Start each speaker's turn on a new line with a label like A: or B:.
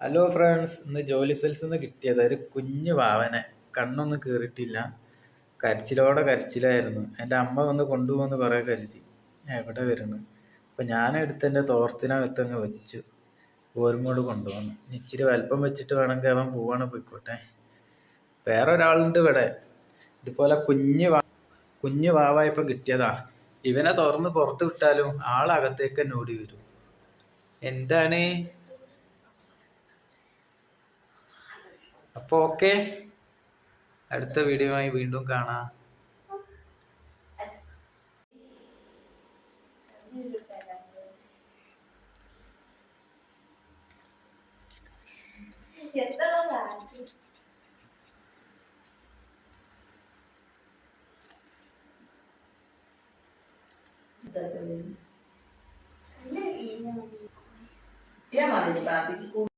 A: Hello friends, ഇന്ന് ജോലി സ്ഥലത്ത് നിന്ന് കിട്ടിയത് ഒരു കുഞ്ഞു വാവനെ. കണ്ണൊന്നും കീറിയിട്ടില്ല, കരച്ചിലോടെ കരച്ചിലായിരുന്നു. എൻ്റെ അമ്മ വന്ന് കൊണ്ടുപോകുമെന്ന് കുറേ കരുതി. എവിടെ വരുന്നു? അപ്പം ഞാനെടുത്ത് എൻ്റെ തോർത്തിനകത്ത് അങ്ങ് വെച്ചു. ഓർമ്മയോട് കൊണ്ടുപോകുന്നു. ഇച്ചിരി വലിപ്പം വെച്ചിട്ട് വേണമെങ്കിൽ അവൻ പോവാണ്, പോയിക്കോട്ടെ. വേറെ ഒരാളുണ്ട് ഇവിടെ, ഇതുപോലെ കുഞ്ഞു വാവായപ്പോൾ കിട്ടിയതാ. ഇവനെ തുറന്ന് പുറത്ത് വിട്ടാലും ആളകത്തേക്ക് തന്നെ ഓടി വരും. എന്താണ്? അപ്പോൾ ഓക്കെ, അടുത്ത വീഡിയോയുമായി വീണ്ടും കാണാം.
B: Ya, madre, papi.